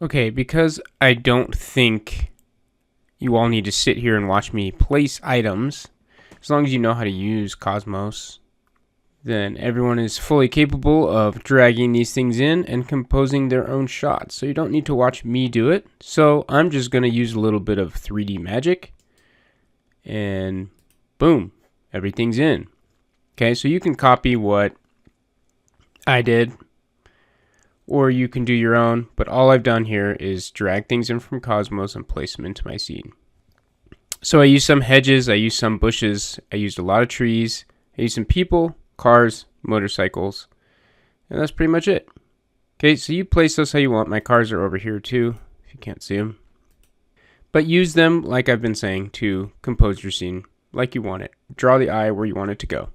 Okay, because I don't think you all need to sit here and watch me place items, as long as you know how to use Cosmos, then everyone is fully capable of dragging these things in and composing their own shots. So you don't need to watch me do it. So I'm just going to use a little bit of 3D magic, and boom, everything's in. Okay, so you can copy what I did, or you can do your own, but all I've done here is drag things in from Cosmos and place them into my scene. So I used some hedges, I used some bushes, I used a lot of trees, I used some people, cars, motorcycles, and that's pretty much it. Okay, so you place those how you want. My cars are over here too, if you can't see them. But use them, like I've been saying, to compose your scene like you want it. Draw the eye where you want it to go,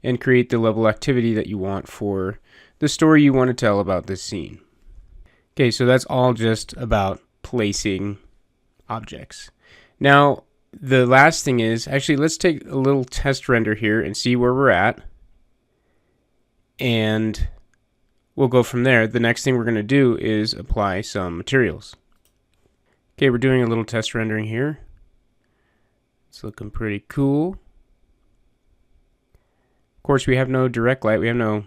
and create the level activity that you want for the story you want to tell about this scene. Okay, so that's all just about placing objects. Now, the last thing is, actually, let's take a little test render here and see where we're at. And we'll go from there. The next thing we're going to do is apply some materials. Okay, we're doing a little test rendering here. It's looking pretty cool. Of course, we have no direct light. We have no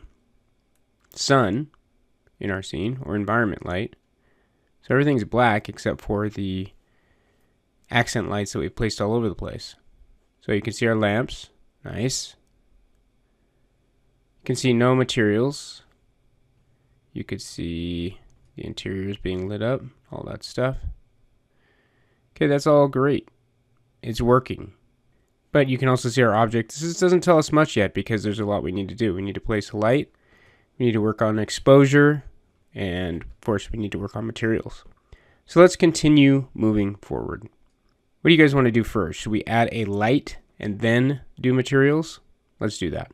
sun in our scene or environment light. So everything's black except for the accent lights that we've placed all over the place. So you can see our lamps. Nice. You can see no materials. You could see the interiors being lit up, all that stuff. Okay, that's all great. It's working. But you can also see our object. This doesn't tell us much yet because there's a lot we need to do. We need to place a light. We need to work on exposure. And of course, we need to work on materials. So let's continue moving forward. What do you guys want to do first? Should we add a light and then do materials? Let's do that.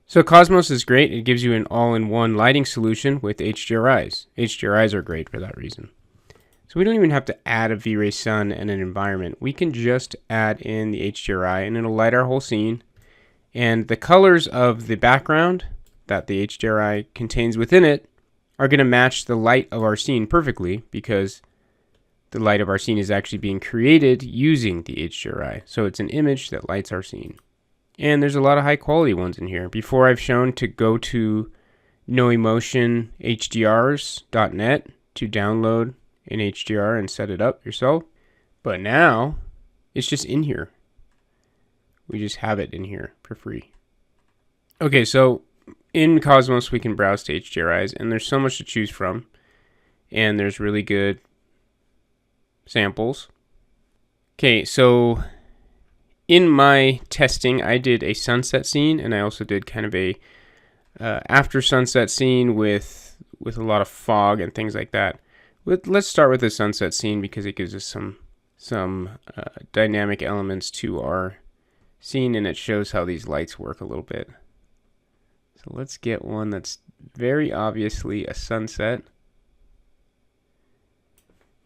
So Cosmos is great. It gives you an all-in-one lighting solution with HDRIs. HDRIs are great for that reason. So we don't even have to add a VRay sun and an environment. We can just add in the HDRI and it'll light our whole scene. And the colors of the background that the HDRI contains within it are going to match the light of our scene perfectly because the light of our scene is actually being created using the HDRI. So it's an image that lights our scene. And there's a lot of high quality ones in here. Before I've shown to go to noemotionhdrs.net to download an HDR and set it up yourself. But now it's just in here. We just have it in here for free. Okay, so in Cosmos we can browse to HDRIs and there's so much to choose from. And there's really good samples. Okay, so in my testing, I did a sunset scene, and I also did kind of a after sunset scene with a lot of fog and things like that. Let's start with the sunset scene because it gives us some dynamic elements to our scene, and it shows how these lights work a little bit. So let's get one that's very obviously a sunset.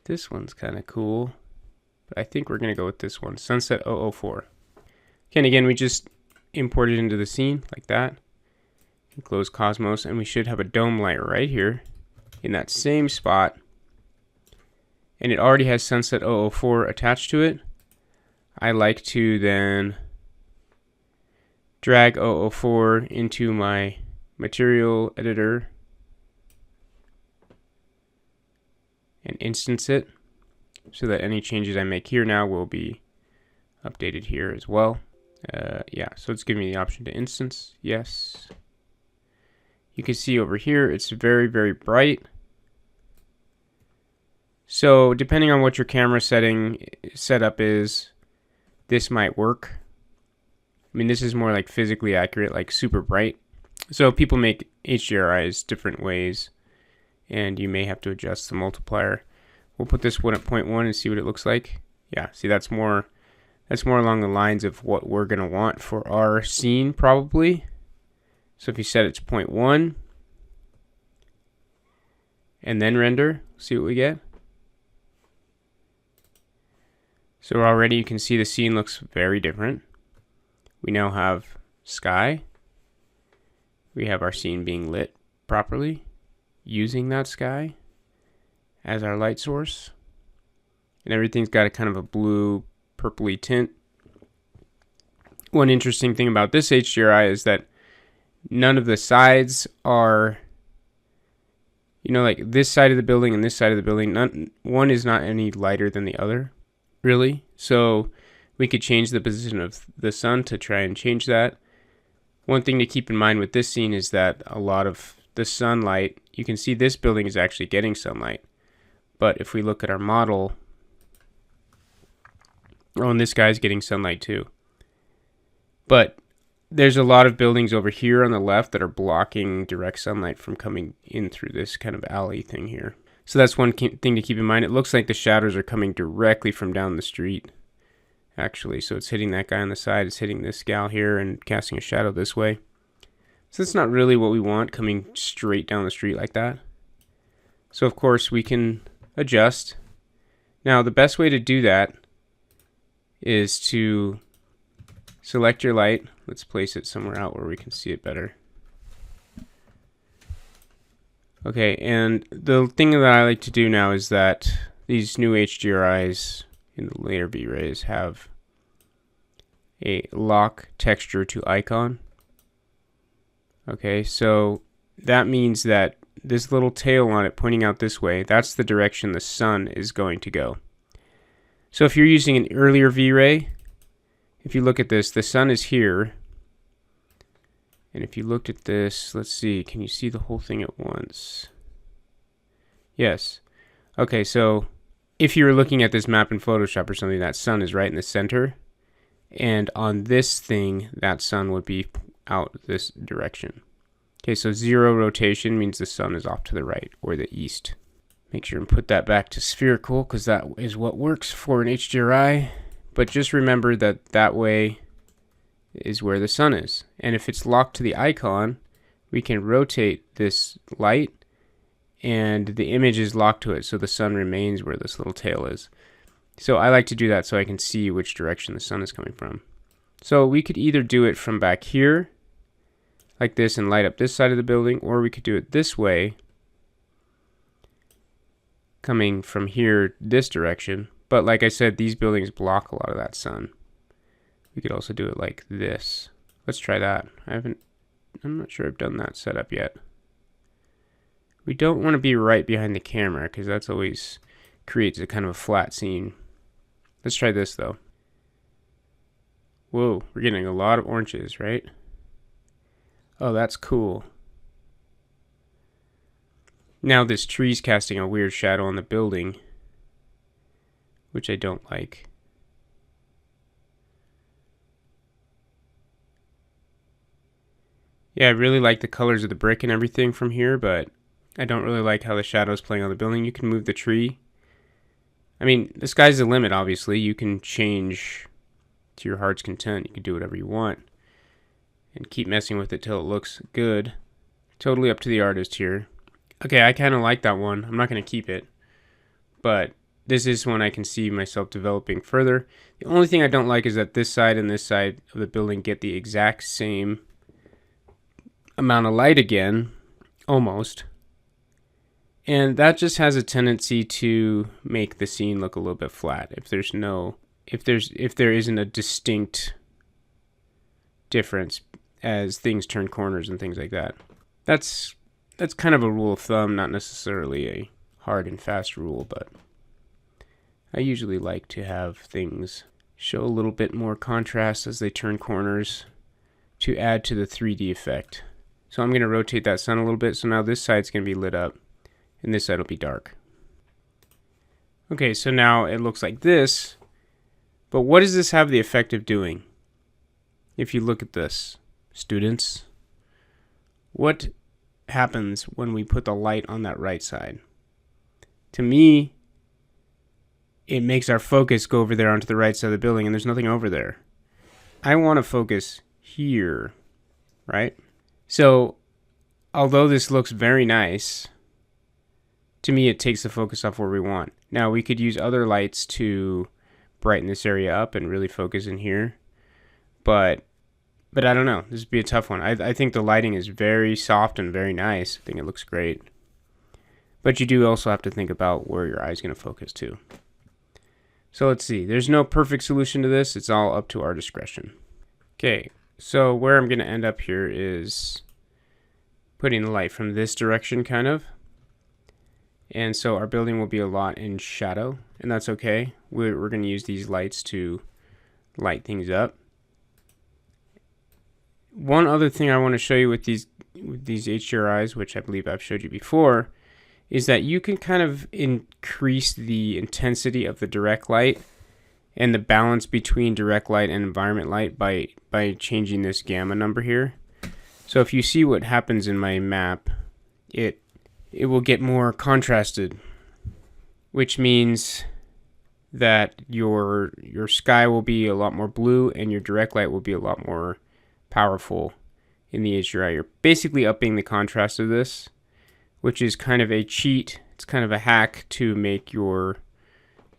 This one's kind of cool, but I think we're going to go with this one, Sunset 004. Okay, and again, we just import it into the scene like that. Close Cosmos, and we should have a dome light right here in that same spot. And it already has Sunset 004 attached to it. I like to then drag 004 into my material editor and instance it so that any changes I make here now will be updated here as well. Yeah, so it's giving me the option to instance. Yes. You can see over here it's very, very bright. So depending on what your camera setup is, this might work. I mean, this is more like physically accurate, like super bright. So people make HDRIs different ways, and you may have to adjust the multiplier. We'll put this one at 0.1 and see what it looks like. Yeah, see, that's more along the lines of what we're gonna want for our scene probably. So if you set it to 0.1 and then render, see what we get. So already you can see the scene looks very different. We now have sky. We have our scene being lit properly using that sky. as our light source. And everything's got a kind of a blue, purpley tint. One interesting thing about this HDRI is that none of the sides are, like this side of the building and this side of the building, one is not any lighter than the other, really. So we could change the position of the sun to try and change that. One thing to keep in mind with this scene is that a lot of the sunlight, you can see this building is actually getting sunlight. But if we look at our model, and this guy's getting sunlight too. But there's a lot of buildings over here on the left that are blocking direct sunlight from coming in through this kind of alley thing here. So that's one thing to keep in mind. It looks like the shadows are coming directly from down the street, actually. So it's hitting that guy on the side, it's hitting this gal here and casting a shadow this way. So that's not really what we want, coming straight down the street like that. So of course we can adjust. Now the best way to do that is to select your light. Let's place it somewhere out where we can see it better. Okay, and the thing that I like to do now is that these new HDRIs in the later VRays have a lock texture to icon. Okay, so that means that this little tail on it pointing out this way, that's the direction the sun is going to go. So if you're using an earlier VRay, if you look at this, the sun is here. And if you looked at this, let's see, can you see the whole thing at once? Yes. Okay, so if you were looking at this map in Photoshop or something, that sun is right in the center. And on this thing, that sun would be out this direction. Okay, so 0 rotation means the sun is off to the right or the east. Make sure and put that back to spherical because that is what works for an HDRI. But just remember that that way is where the sun is. And if it's locked to the icon, we can rotate this light and the image is locked to it, so the sun remains where this little tail is. So I like to do that so I can see which direction the sun is coming from. So we could either do it from back here, like this, and light up this side of the building, or we could do it this way, coming from here this direction. But like I said, these buildings block a lot of that sun. We could also do it like this. Let's try that. I'm not sure I've done that setup yet. We don't want to be right behind the camera because that's always creates a kind of a flat scene. Let's try this though. Whoa, we're getting a lot of oranges, right? Oh, that's cool. Now this tree's casting a weird shadow on the building, which I don't like. Yeah, I really like the colors of the brick and everything from here, but I don't really like how the shadow's playing on the building. You can move the tree. I mean, the sky's the limit, obviously. You can change to your heart's content. You can do whatever you want and keep messing with it till it looks good. Totally up to the artist here. Okay, I kind of like that one. I'm not going to keep it, but this is one I can see myself developing further. The only thing I don't like is that this side and this side of the building get the exact same amount of light again, almost. And that just has a tendency to make the scene look a little bit flat if there isn't a distinct difference as things turn corners and things like that. That's kind of a rule of thumb, not necessarily a hard and fast rule, but I usually like to have things show a little bit more contrast as they turn corners to add to the 3D effect. So I'm going to rotate that sun a little bit, so now this side's going to be lit up and this side will be dark. Okay, so now it looks like this, but what does this have the effect of doing? If you look at this, students, what happens when we put the light on that right side? To me, it makes our focus go over there onto the right side of the building, and there's nothing over there. I want to focus here, right? So, although this looks very nice, to me it takes the focus off where we want. Now, we could use other lights to brighten this area up and really focus in here, but I don't know. This would be a tough one. I think the lighting is very soft and very nice. I think it looks great. But you do also have to think about where your eye is going to focus to. So let's see. There's no perfect solution to this. It's all up to our discretion. Okay, so where I'm going to end up here is putting the light from this direction kind of. And so our building will be a lot in shadow, and that's okay. We're going to use these lights to light things up. One other thing I want to show you with these HDRIs, which I believe I've showed you before, is that you can kind of increase the intensity of the direct light and the balance between direct light and environment light by changing this gamma number here. So if you see what happens in my map, it will get more contrasted, which means that your sky will be a lot more blue and your direct light will be a lot more powerful in the HDRI. You're basically upping the contrast of this, which is kind of a cheat. It's kind of a hack to make your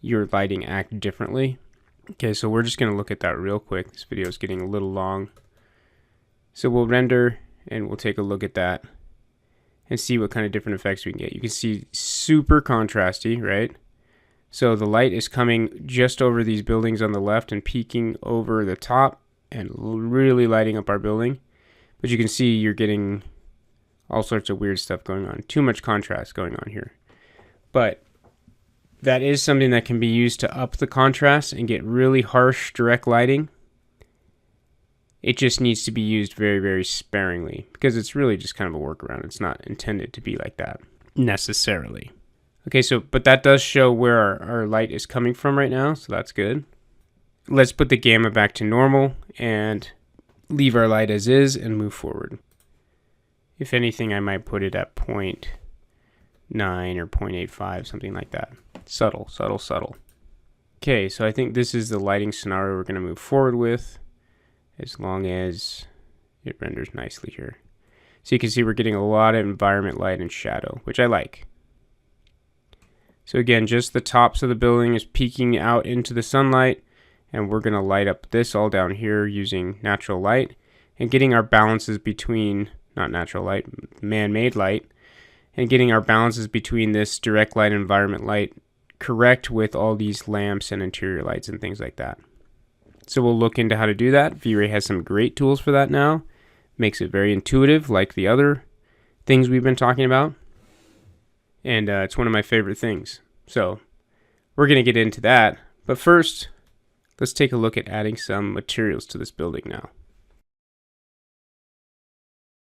lighting act differently. Okay, so we're just going to look at that real quick. This video is getting a little long. So we'll render and we'll take a look at that and see what kind of different effects we can get. You can see super contrasty, right? So the light is coming just over these buildings on the left and peeking over the top and really lighting up our building. But you can see you're getting all sorts of weird stuff going on. Too much contrast going on here. But that is something that can be used to up the contrast and get really harsh direct lighting. It just needs to be used very, very sparingly because it's really just kind of a workaround. It's not intended to be like that necessarily. Okay, so but that does show where our light is coming from right now, so that's good. Let's put the gamma back to normal and leave our light as is and move forward. If anything, I might put it at 0.9 or 0.85, something like that. Subtle, subtle, subtle. Okay, so I think this is the lighting scenario we're going to move forward with, as long as it renders nicely here. So you can see we're getting a lot of environment light and shadow, which I like. So again, just the tops of the building is peeking out into the sunlight, and we're going to light up this all down here using natural light and getting our balances between, not natural light, man-made light, and getting our balances between this direct light and environment light correct with all these lamps and interior lights and things like that. So we'll look into how to do that. VRay has some great tools for that now. Makes it very intuitive like the other things we've been talking about. And it's one of my favorite things. So we're going to get into that. But first, let's take a look at adding some materials to this building now.